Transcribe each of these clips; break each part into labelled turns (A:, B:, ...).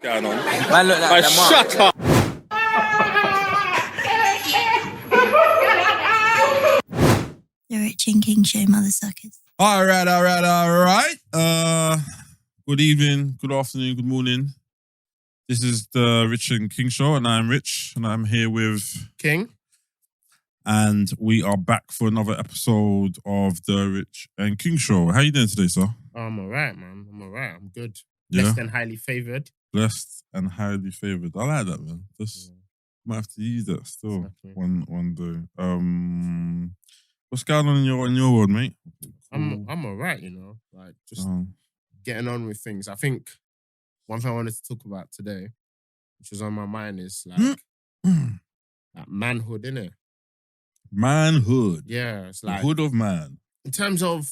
A: Going on.
B: Man, look like
A: Shut up.
C: The Rich and King Show, mother suckers.
D: All right. Good evening, good afternoon, good morning. This is the Rich and King Show, and I'm Rich, and I'm here with
A: King.
D: and we are back for another episode of the Rich and King Show. How you doing today, sir?
A: I'm alright, man. I'm alright. I'm good.
D: Yeah,
A: Blessed and highly favoured.
D: blessed and highly favored. I like that, man. Just might have to use that still
A: Exactly.
D: one day. What's going on in your world, mate?
A: I'm alright, you know. Like just getting on with things. I think one thing I wanted to talk about today, which was on my mind, is like manhood, innit?
D: Manhood.
A: Yeah, it's
D: The
A: like
D: hood of man.
A: in terms of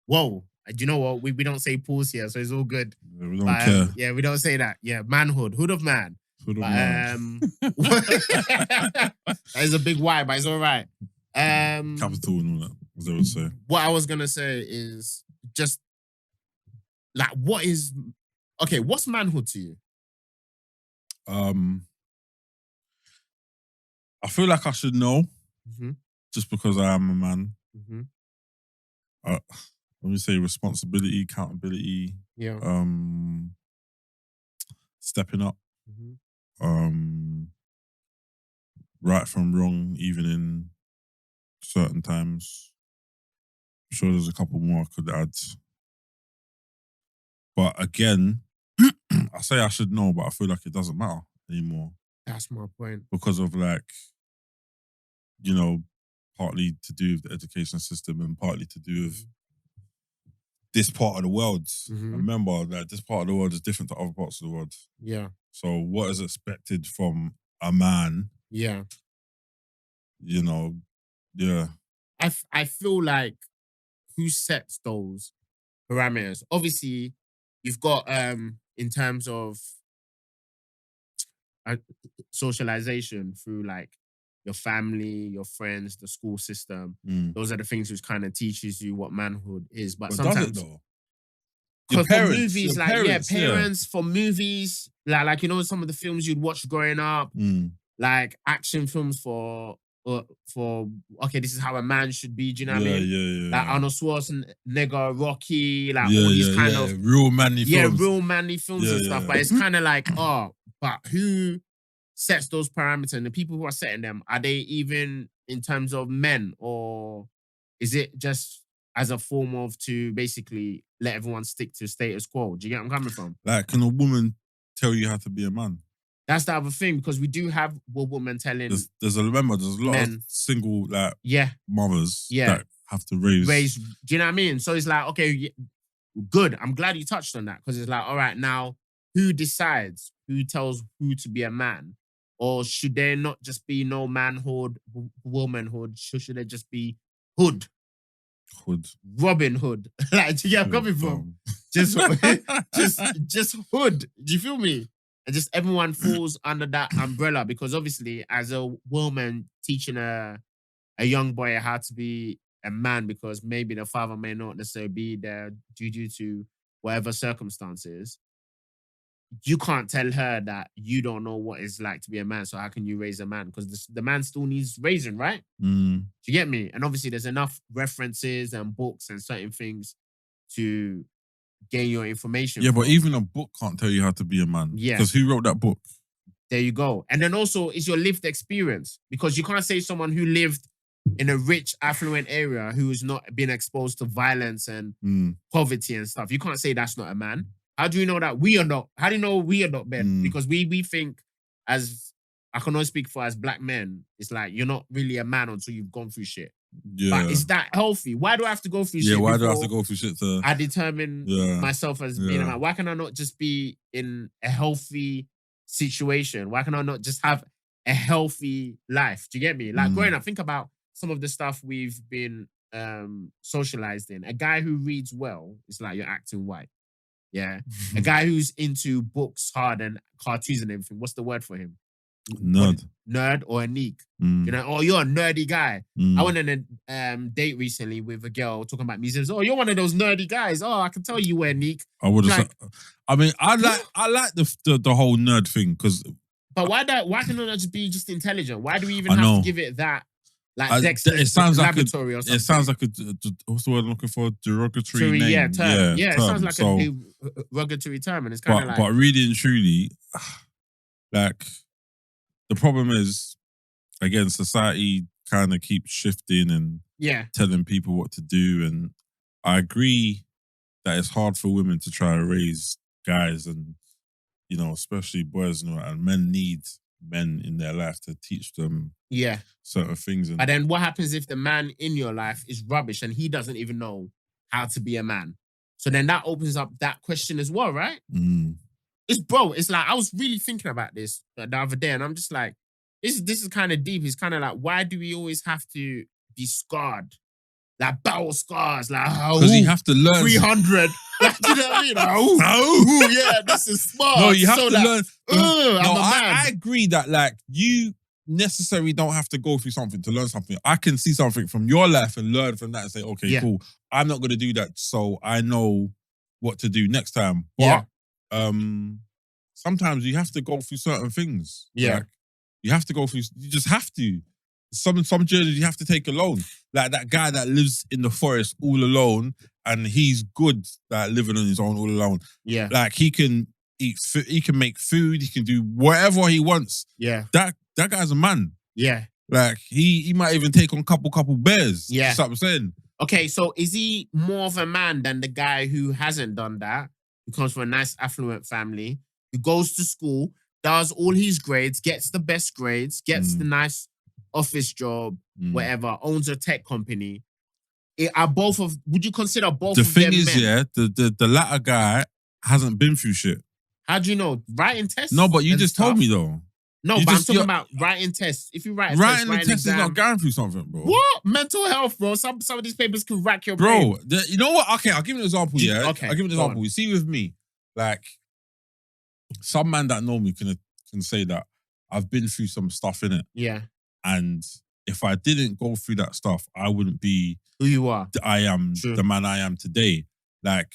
A: do you know what? We don't say pause here, so it's all good.
D: Yeah, we don't
A: But,
D: care.
A: yeah, we don't say that. Yeah, manhood, hood of man.
D: Hood of
A: But,
D: man.
A: that is a big why, but it's all right.
D: Capital and all that, as they would say.
A: What I was gonna say is just like, what's manhood to you?
D: I feel like I should know
A: Mm-hmm.
D: just because I am a man.
A: Mm-hmm.
D: When we say responsibility, accountability,
A: Yeah.
D: stepping up,
A: Mm-hmm.
D: right from wrong, even in certain times. I'm sure there's a couple more I could add. But again, I say I should know, but I feel like it doesn't matter anymore
A: That's my point.
D: because of partly to do with the education system and partly to do with this part of the world.
A: Mhm.
D: Remember that this part of the world is different to other parts of the world.
A: Yeah.
D: So what is expected from a man,
A: Yeah.
D: yeah.
A: I feel like who sets those parameters? Obviously, you've got in terms of socialization through like your family, your friends, the school system. Those are the things which kind of teaches you what manhood is. But
D: But
A: sometimes,
D: does it though? Your
A: for
D: parents,
A: movies,
D: your
A: parents,
D: parents,
A: for movies, like some of the films you'd watch growing up, like action films for okay, this is how a man should be. Do you know what I mean?
D: Yeah.
A: Like Arnold Schwarzenegger, Rocky, like all these kind of
D: real manly films.
A: real manly films and stuff. But it's kind of like, but who sets those parameters? And the people who are setting them, are they even in terms of men, or is it just as a form of to basically let everyone stick to status quo? Do you get what I'm coming from?
D: Like, can a woman tell you how to be a man?
A: That's the other thing, because we do have women telling
D: There's a lot
A: men,
D: of single
A: yeah,
D: mothers
A: Yeah.
D: that have to raise.
A: do you know what I mean? So it's like, okay, good. I'm glad you touched on that, because it's like, all right, now who decides who tells who to be a man? Or should there not just be no manhood, womanhood? Should there just be hood? Robin Hood. Like, do you get where I'm coming from? Just hood. Do you feel me? And just everyone falls under that umbrella, because obviously, as a woman teaching a young boy how to be a man, because maybe the father may not necessarily be there due to whatever circumstances, you can't tell her that you don't know what it's like to be a man. So how can you raise a man? Because the man still needs raising, right? Do you get me? And obviously, there's enough references and books and certain things to gain your information.
D: Yeah,
A: from.
D: but even a book can't tell you how to be a man.
A: Yeah.
D: Because who wrote that book?
A: There you go. And then also, it's your lived experience, because you can't say someone who lived in a rich, affluent area who has not been exposed to violence and poverty and stuff. You can't say that's not a man. How do you know that we are not? How do you know we are not men? Because we think, as I can only speak for as black men, it's like you're not really a man until you've gone through shit.
D: Yeah.
A: But is that healthy? Why do I have to go through shit?
D: Yeah, why do I have
A: before
D: to go through shit to...
A: I determine myself as being a man? Why can I not just be in a healthy situation? Why can I not just have a healthy life? Do you get me? Like growing up, think about some of the stuff we've been socialized in. A guy who reads well is like you're acting white. Yeah. A guy who's into books hard and cartoons and everything, what's the word for him?
D: Nerd.
A: Nerd or a neek.
D: Mm.
A: You know, oh, you're a nerdy guy.
D: Mm.
A: I went on a date recently with a girl talking about museums. Oh, you're one of those nerdy guys. Oh, I can tell you wear neek.
D: I would have.
A: Like-
D: I mean, I like the whole nerd thing because.
A: But why can it not just be just intelligent? Why do we even
D: I
A: have
D: know.
A: to give it that like Dexter's
D: it sounds like
A: laboratory or something?
D: It sounds like what's the word I'm looking for? Derogatory name.
A: Yeah, term. Yeah, it
D: term.
A: sounds like
D: So,
A: a derogatory term, and it's kind of like.
D: But really and truly, like the problem is, again, society kind of keeps shifting and
A: yeah,
D: telling people what to do, and I agree that it's hard for women to try to raise guys, and you know, especially boys, and men need men in their life to teach them
A: yeah.
D: certain things. And
A: But then what happens if the man in your life is rubbish and he doesn't even know how to be a man? So then that opens up that question as well, right? It's like I was really thinking about this the other day, and I'm just like, this is kind of deep. It's kind of like, why do we always have to be scarred? Like battle scars, like
D: because you have to learn
A: 300. Like, you know what I mean? Like, yeah, this is smart.
D: No, you have
A: so
D: to
A: like,
D: learn.
A: I'm a man.
D: I agree that like you necessarily don't have to go through something to learn something. I can see something from your life and learn from that and say, okay,
A: Yeah.
D: cool. I'm not going to do that, so I know what to do next time. But
A: Yeah.
D: sometimes you have to go through certain things.
A: Yeah.
D: Like, you have to go through. You just have to. Some journeys you have to take alone. Like that guy that lives in the forest all alone, and he's good at living on his own all alone.
A: Yeah.
D: Like he can eat, he can make food, he can do whatever he wants.
A: Yeah.
D: That guy's a man.
A: Yeah.
D: Like he might even take on couple bears.
A: Yeah.
D: That's what I'm saying.
A: Okay, so is he more of a man than the guy who hasn't done that, who comes from a nice affluent family, who goes to school, does all his grades, gets the best grades, gets the nice office job, whatever, owns a tech company? Would you consider both
D: The
A: of them
D: thing is,
A: men?
D: yeah, the latter guy hasn't been through shit.
A: How do you know? Writing tests?
D: No, but you
A: and
D: just
A: stuff?
D: told me though.
A: No,
D: You
A: but
D: just-
A: I'm talking
D: you're-
A: about writing tests. If you write a
D: Writing
A: test,
D: the
A: write an
D: test is
A: exam.
D: not going through something, bro.
A: What? Mental health, bro. Some of these papers can rack your brain.
D: Bro, you know what? Okay, I'll give you an example, yeah?
A: Okay,
D: I'll give you an
A: go
D: example.
A: on.
D: You see with me, like, some man that know me can say that I've been through some stuff in it,
A: Yeah.
D: and if I didn't go through that stuff, I wouldn't be
A: Who you are.
D: I am
A: True.
D: the man I am today. Like,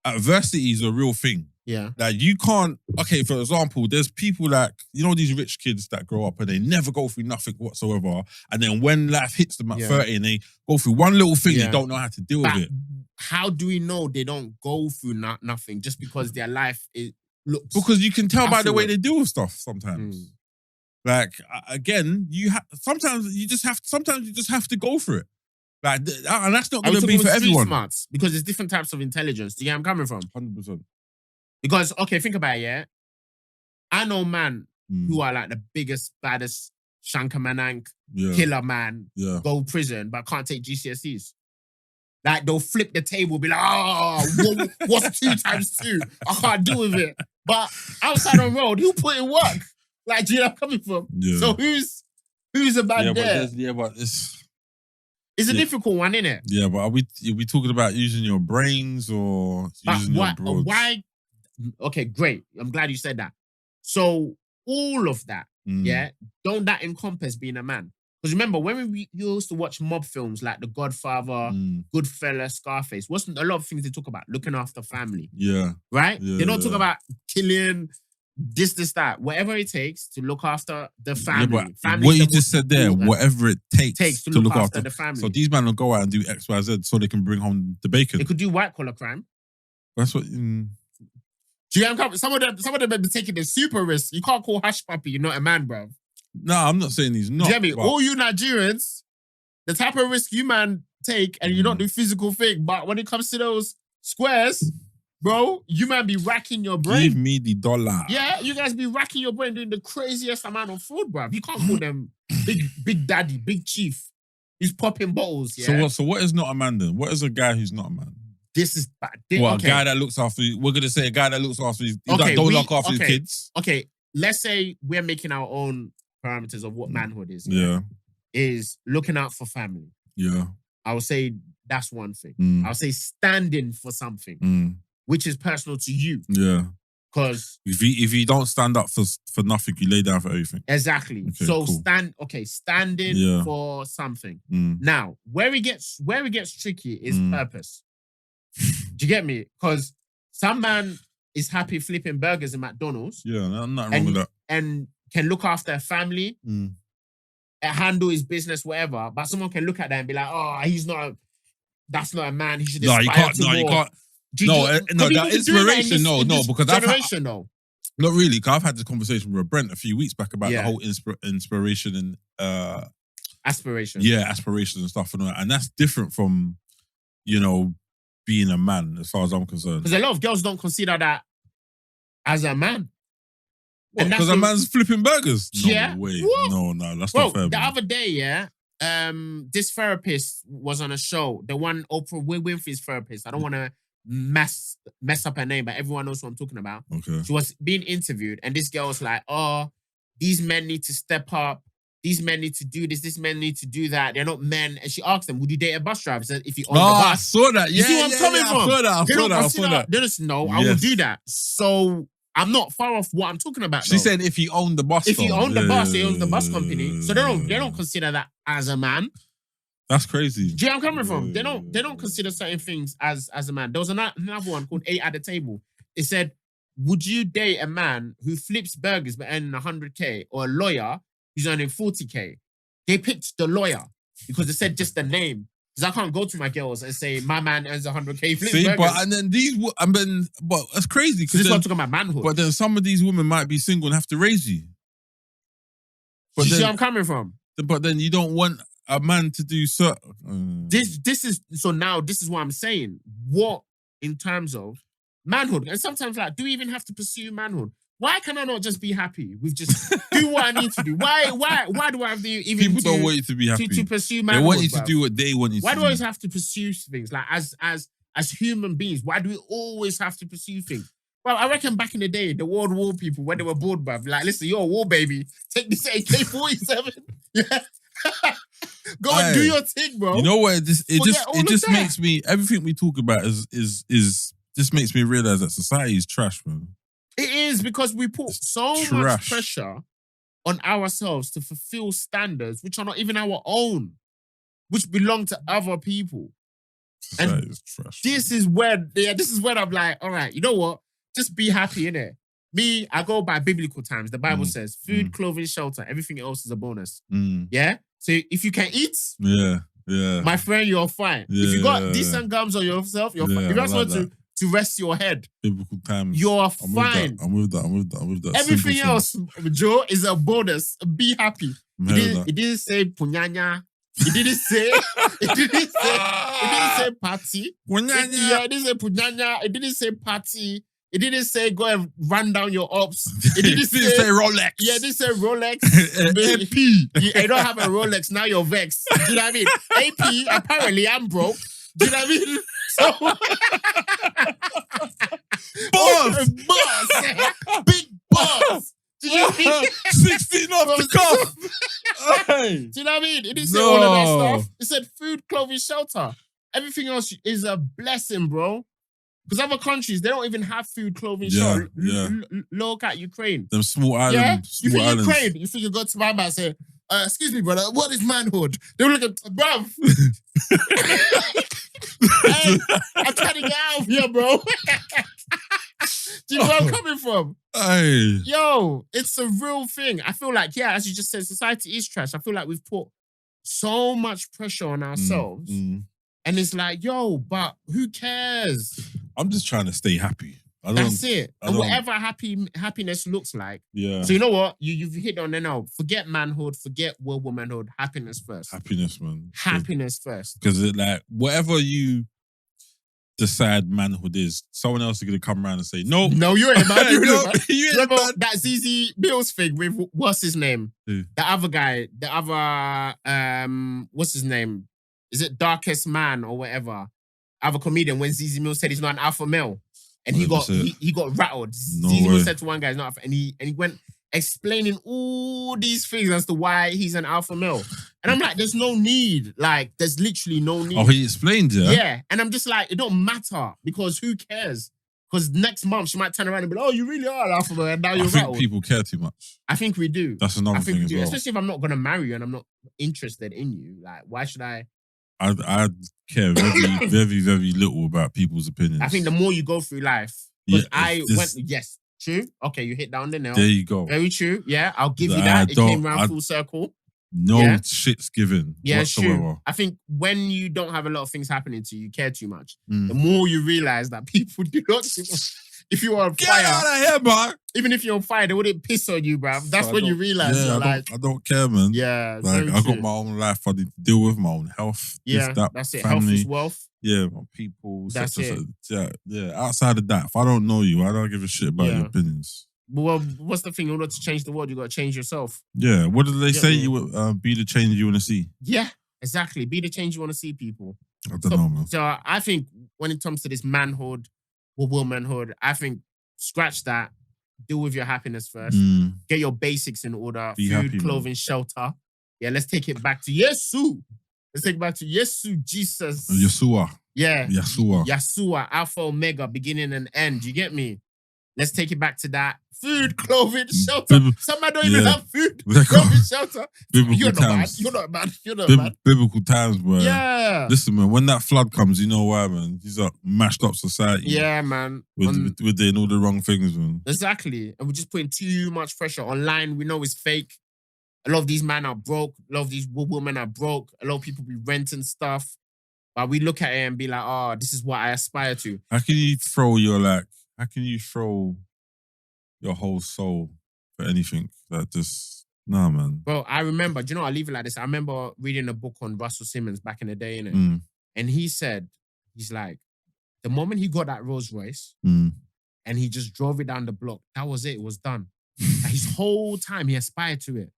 D: adversity is a real thing.
A: Yeah.
D: Like, you can't, okay, for example, there's people like, you know, these rich kids that grow up and they never go through nothing whatsoever. And then when life hits them at
A: Yeah.
D: 30 and they go through one little thing,
A: Yeah.
D: they don't know how to deal
A: But
D: with it.
A: how do we know they don't go through nothing just because their life looks
D: Because you can tell by the way
A: affluent?
D: they deal with stuff sometimes. Like, again, sometimes you just have to go for it. Like, and that's not
A: Are we
D: going to
A: talking
D: be for
A: about street
D: everyone.
A: smarts? Because there's different types of intelligence. Do you get where I'm coming from?
D: 100%.
A: Because, okay, think about it, yeah? I know man
D: Mm.
A: who are like the biggest, baddest Shankamanank,
D: Yeah.
A: killer man,
D: Yeah.
A: go prison, but can't take GCSEs. Like, they'll flip the table, be like, what's 2 times 2? I can't deal with it. But outside on road, he'll put in work. Like, do you know where I'm coming from?
D: Yeah.
A: So who's a man there?
D: But it's
A: It's a
D: yeah.
A: difficult one, isn't it?
D: yeah. But are we talking about using your brains or
A: But
D: using your broads?
A: why? Okay, great. I'm glad you said that. So all of that,
D: Mm.
A: yeah, don't that encompass being a man? Because remember, when we used to watch mob films like The Godfather,
D: Mm.
A: Goodfella, Scarface, wasn't a lot of things they talk about looking after family,
D: Yeah.
A: right?
D: Yeah,
A: they don't talk
D: yeah.
A: about killing, this, that, whatever it takes to look after the
D: Yeah,
A: family.
D: but
A: Family's
D: what
A: the
D: you
A: most
D: just said there,
A: important
D: whatever it takes
A: to look after the family.
D: So these men will go out and do X, Y, Z so they can bring home the bacon.
A: They could do white collar crime.
D: That's what.
A: Do you know what I'm coming? Some of them have been taking the super risk. You can't call Hush Puppy, you're not a man, bro.
D: No, I'm not saying he's not.
A: Do you get me?
D: but-
A: All you Nigerians, the type of risk you man take and you don't do physical thing, but when it comes to those squares, bro, you man be racking your brain.
D: Give me the dollar.
A: Yeah, you guys be racking your brain doing the craziest amount of fraud, bro. You can't call them big daddy, big chief. He's popping bottles. Yeah.
D: So what is not a man then? What is a guy who's not a man?
A: This is bad.
D: What, a guy that looks after you? We're gonna say a guy that looks after his
A: Okay,
D: don't
A: we-
D: look after his
A: okay.
D: kids.
A: Okay, let's say we're making our own parameters of what manhood is.
D: Yeah,
A: Is looking out for family.
D: yeah.
A: I would say that's one thing.
D: Mm,
A: I'll say standing for something,
D: mm,
A: which is personal to you.
D: yeah.
A: Because
D: if you don't stand up for nothing, you lay down for everything.
A: exactly.
D: Okay,
A: So
D: cool.
A: standing
D: Yeah.
A: for something.
D: Mm.
A: Now, where it gets tricky is purpose. Do you get me? Because some man is happy flipping burgers in McDonald's.
D: Yeah, I'm not wrong with that.
A: And can look after a family, handle his business, whatever. But someone can look at that and be like, "Oh, that's not a man. He should aspire
D: You can't.
A: to
D: No,
A: more."
D: you can't. That inspiration. Because
A: generation, no.
D: Not really. Because I've had this conversation with Brent a few weeks back about the whole inspiration and
A: aspiration.
D: Yeah, aspiration and stuff and all that. And that's different from, being a man, as far as I'm concerned.
A: Because a lot of girls don't consider that as a man.
D: Because a man's flipping burgers?
A: Yeah.
D: No way.
A: What?
D: No, that's not fair.
A: The other day, this therapist was on a show. The one Oprah Winfrey's therapist. I don't want to mess up her name, but everyone knows what I'm talking about.
D: Okay.
A: She was being interviewed, and this girl was like, "Oh, these men need to step up. These men need to do this. These men need to do that. They're not men." And she asked them, "Would you date a bus driver?" She said, "If you own the bus."
D: I saw that.
A: You see where I'm coming from?
D: I saw that.
A: They just know I will do that. So I'm not far off what I'm talking about.
D: She said, "If you own the bus,
A: if you own the bus, he owns the bus company." So they don't consider that as a man.
D: That's crazy.
A: Do you know where I'm coming from? They don't consider certain things as a man. There was another one called 8 at the Table. It said, "Would you date a man who flips burgers but earning 100K or a lawyer who's earning 40K?" They picked the lawyer because they said just the name. Because I can't go to my girls and say my man earns 100K.
D: See, but that's crazy.
A: Because this is what I'm talking about manhood.
D: But then some of these women might be single and have to raise you.
A: But you see where I'm coming from?
D: But then you don't want a man to do certain.
A: This is what I'm saying. What in terms of manhood? And sometimes do we even have to pursue manhood? Why can I not just be happy with just do what I need to do? Why do I have to even
D: people don't want you to be happy
A: to pursue manhood?
D: They want you to do what they want you to do.
A: Why do I always have to pursue things? Like as human beings, why do we always have to pursue things? Well, I reckon back in the day, the World War people, when they were bored, bruv, like, listen, you're a war baby. Take this AK-47. Yeah. Go and do your thing, bro.
D: You know what? It just makes me, everything we talk about is just makes me realize that society is trash, man.
A: It is, because we put so much pressure on ourselves to fulfill standards which are not even our own, which belong to other people.
D: Society is trash.
A: This is where I'm like, all right, you know what? Just be happy, innit? Me, I go by biblical times. The Bible says food, clothing, shelter, everything else is a bonus. Yeah? So if you can eat, my friend, you're fine. If you got decent gums on yourself, you're fine. If you want to rest your head,
D: biblical times,
A: you're fine.
D: I'm with that.
A: Everything else, Joe, is a bonus. Be happy. It didn't say punyanya. It didn't say party.
D: Punyanya.
A: It didn't say punyanya. It didn't say party. It didn't say go and run down your ops. It didn't say
D: Rolex.
A: Yeah, it didn't say Rolex. AP. You don't have a Rolex, now you're vexed. Do you know what I mean? AP, apparently I'm broke. Do you know what I mean? So boss. Big boss. Do you know what I mean?
D: 16 off the cuff.
A: Hey. Do you know what I mean? It didn't say all of that stuff. It said food, clothing, shelter. Everything else is a blessing, bro. Because other countries, they don't even have food, clothing, shelter. Look at Ukraine.
D: Them small islands.
A: Yeah? You think Ukraine, you think you go to my man and say, excuse me, brother, what is manhood? They will look at, bruv. Hey, I'm trying to get out of here, bro. Do you know where I'm coming from?
D: Hey.
A: Yo, it's a real thing. I feel like, as you just said, society is trash. I feel like we've put so much pressure on ourselves. And it's like, yo, but who cares?
D: I'm just trying to stay happy.
A: That's it. And whatever happiness looks like.
D: Yeah.
A: So you know what? You've hit on there now. Forget manhood. Forget womanhood. Happiness first.
D: Happiness, man.
A: Happiness first.
D: Because whatever you decide manhood is, someone else is going to come around and say, no,
A: you ain't man.
D: You ain't man.
A: That ZZ Bills thing with, what's his name?
D: Who?
A: The other guy. The other, what's his name? Is it Darkest Man or whatever? Other comedian, when ZZ Mills said he's not an alpha male. And he got rattled.
D: No
A: ZZ
D: way.
A: Mills said to one guy he's not alpha, and he went explaining all these things as to why he's an alpha male. And I'm like, there's no need. Like, there's literally no need.
D: Oh, he explained it?
A: Yeah. And I'm just like, it don't matter, because who cares? Because next month she might turn around and be like, "Oh, you really are an alpha male," and now
D: I
A: you're
D: think
A: rattled.
D: people care too much.
A: I think we do.
D: That's another
A: I think
D: thing
A: we
D: as
A: do,
D: well.
A: especially if I'm not gonna marry you and I'm not interested in you. Like, why should I?
D: I care very, very, very little about people's opinions.
A: I think the more you go through life,
D: Yeah,
A: because yes, true. Okay, you hit down the nail.
D: there you go.
A: Very true. Yeah, I'll give you
D: I
A: that. It came
D: don't-
A: round
D: I-
A: full circle.
D: No
A: Yeah.
D: shit's given
A: Yeah,
D: whatsoever.
A: true. I think when you don't have a lot of things happening to you, you care too much.
D: Mm.
A: The more you realize that people do not. If you are on
D: Get
A: fire,
D: out of here, man.
A: even if you're on fire, they wouldn't piss on you, bruv. That's
D: So I
A: when you
D: don't-
A: realize
D: yeah,
A: you're
D: I
A: like,
D: don't, I don't care, man.
A: yeah,
D: Like
A: very
D: I
A: true.
D: got my own life I need to deal with, my own health.
A: Yeah,
D: this, that,
A: that's it. Health
D: family.
A: is wealth.
D: Yeah, my people.
A: That's it.
D: Yeah. Outside of that, if I don't know you, I don't give a shit about
A: Yeah.
D: your opinions.
A: Well, what's the thing? In order to change the world, you got to change yourself.
D: Yeah. What did they
A: Get
D: say?
A: me?
D: You would be the change you want to see.
A: Yeah, exactly. Be the change you want to see, people.
D: I don't know, man.
A: So I think when it comes to this manhood or womanhood, I think scratch that. Deal with your happiness first.
D: Mm.
A: Get your basics in order.
D: Be
A: Food,
D: happy, man.
A: clothing, shelter. Yeah, let's take it back to Yesu. Let's take it back to Yesu, Jesus.
D: Yeshua.
A: Yeah.
D: Yeshua.
A: Yeshua, Alpha, Omega, beginning and end. You get me? Let's take it back to that. Food, clothing, shelter. Some man don't even
D: Yeah.
A: have food,
D: Like,
A: clothing, shelter.
D: biblical
A: You're not bad.
D: times.
A: You're not bad. You're not bad.
D: Biblical times, bro.
A: Yeah.
D: Listen, man, when that flood comes, you know why, man? These are mashed up society.
A: Yeah, man.
D: We're doing all the wrong things, man.
A: Exactly. And we're just putting too much pressure online. We know it's fake. A lot of these men are broke. A lot of these women are broke. A lot of people be renting stuff. But we look at it and be like, oh, this is what I aspire to.
D: How can you throw your whole soul for anything? That just, nah, man.
A: Bro, I remember, do you know, I'll leave it like this. I remember reading a book on Russell Simmons back in the day, innit?
D: Mm,
A: And he said, he's like, the moment he got that Rolls Royce
D: mm,
A: and he just drove it down the block, that was it. It was done. And his whole time, he aspired to it.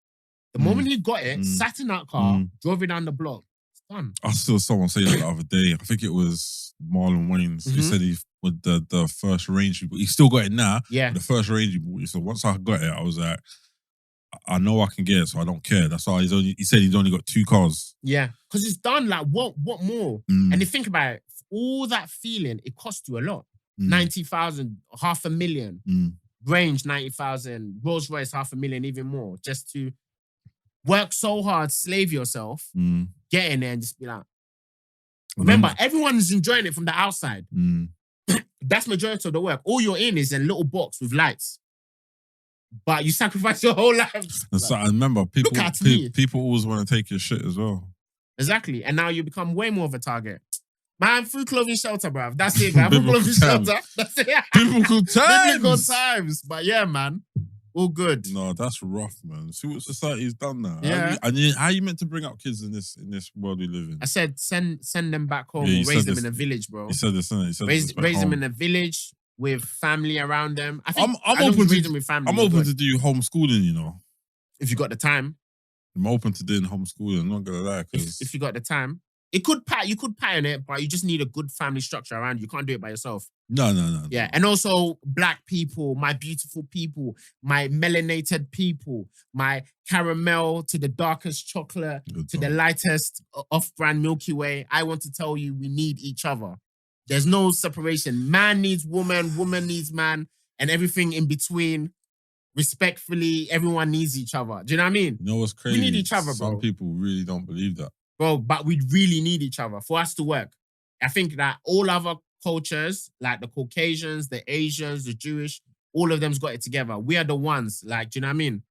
A: The moment he got it, sat in that car, drove it down the block, it's done.
D: I saw someone say that the other day. I think it was Marlon Wayans. He
A: Mhm.
D: said he with the first Range he bought. He still got it now.
A: Yeah.
D: The first Range he bought. So once I got it, I was like, I know I can get it, so I don't care. That's why he said he's only got 2 cars.
A: Yeah. Because it's done. Like, what more?
D: Mm,
A: And you think about it, all that feeling, it cost you a lot.
D: mm,
A: 90,000, $500,000.
D: mm.
A: Range, 90,000. Rolls Royce, $500,000, even more. Just to work so hard, slave yourself,
D: Mm,
A: get in there and just be like, remember, everyone's enjoying it from the outside.
D: Mm.
A: That's majority of the work. All you're in is a little box with lights. But you sacrifice your whole life.
D: And so I remember people
A: at me.
D: people always want to take your shit as well.
A: Exactly. And now you become way more of a target. Man, food, clothing, shelter, bruv. That's it, man. Food,
D: Biblical
A: clothing,
D: times.
A: shelter. That's it.
D: Biblical
A: Biblical
D: times.
A: times. But yeah, man. All good.
D: No, that's rough, man. See what society's done now.
A: Yeah.
D: How you meant to bring up kids in this world we live in?
A: I said send them back home
D: Yeah,
A: or
D: you
A: raise
D: said
A: them
D: this-
A: in a village, bro.
D: He said this, innit? He said
A: Raise
D: this back
A: them
D: home.
A: in a village with family around them. I think
D: I'm
A: as long as
D: open
A: you
D: to
A: raise them with family.
D: I'm
A: you're
D: open
A: good.
D: to do homeschooling, you know.
A: If you got the time.
D: I'm open to doing homeschooling. I'm not gonna lie, because
A: If you got the time. You could pattern it, but you just need a good family structure around you. You can't do it by yourself.
D: no.
A: Yeah. And also black people, my beautiful people, my melanated people, my caramel to the darkest chocolate,
D: Good
A: to the
D: dog.
A: lightest off-brand Milky Way. I want to tell you, we need each other. There's no separation. Man needs woman, woman needs man, and everything in between. Respectfully, everyone needs each other. Do you know what I mean?
D: You know what's crazy?
A: need each other,
D: Some
A: bro.
D: people really don't believe that.
A: Bro, but we really need each other for us to work. I think that all other cultures, like the Caucasians, the Asians, the Jewish, all of them's got it together. We are the ones, like, do you know what I mean?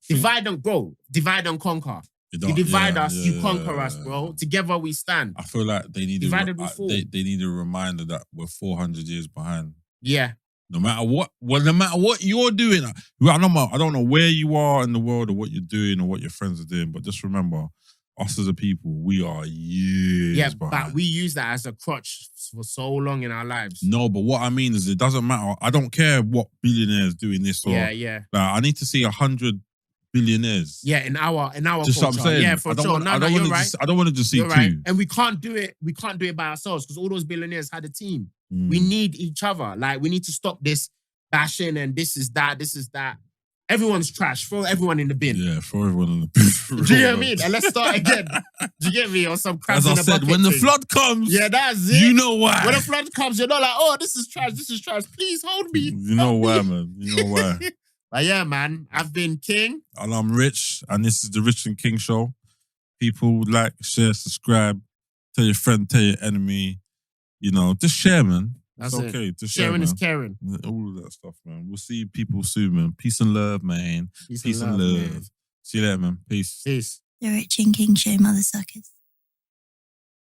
A: Divide and conquer. You divide us, you conquer us, bro. Together we stand.
D: I feel like they need
A: Divided we fall.
D: they need a reminder that we're 400 years behind.
A: Yeah.
D: No matter what you're doing, I don't know where you are in the world or what you're doing or what your friends are doing, but just remember, us as a people, we are years
A: Yeah,
D: behind.
A: but we use that as a crutch for so long in our lives.
D: No, but what I mean is it doesn't matter. I don't care what billionaires doing this or
A: Yeah.
D: like, I need to see 100 billionaires.
A: Yeah, in our
D: Just
A: culture.
D: what I'm saying.
A: Yeah, for sure.
D: I don't
A: you're
D: want
A: right.
D: I don't want to just see
A: You're
D: 2.
A: right. And we can't do it. We can't do it by ourselves because all those billionaires had a team.
D: Mm.
A: We need each other. Like, we need to stop this bashing and this is that. everyone's trash. Throw everyone in the bin.
D: Yeah, throw everyone in the bin.
A: Do you know what I mean? And let's start again. Do you get me? Or some crabs
D: As I
A: in a
D: said,
A: bucket
D: when the
A: thing.
D: flood comes,
A: Yeah, that's it.
D: you know why.
A: When the flood comes, you're not like, oh, this is trash. Please hold me.
D: You know
A: Help
D: why,
A: me.
D: man. You know why.
A: But yeah, man, I've been King.
D: And I'm Rich, and this is the Rich and King Show. People like, share, subscribe, tell your friend, tell your enemy. You know, just share, man.
A: That's
D: it's
A: it.
D: okay. Just share,
A: Sharing
D: man.
A: is caring.
D: All of that stuff, man. We'll see people soon, man. Peace and love, man. Peace and love.
A: man.
D: See you later, man. Peace.
A: Peace.
C: The Rich and King Show, mother suckers.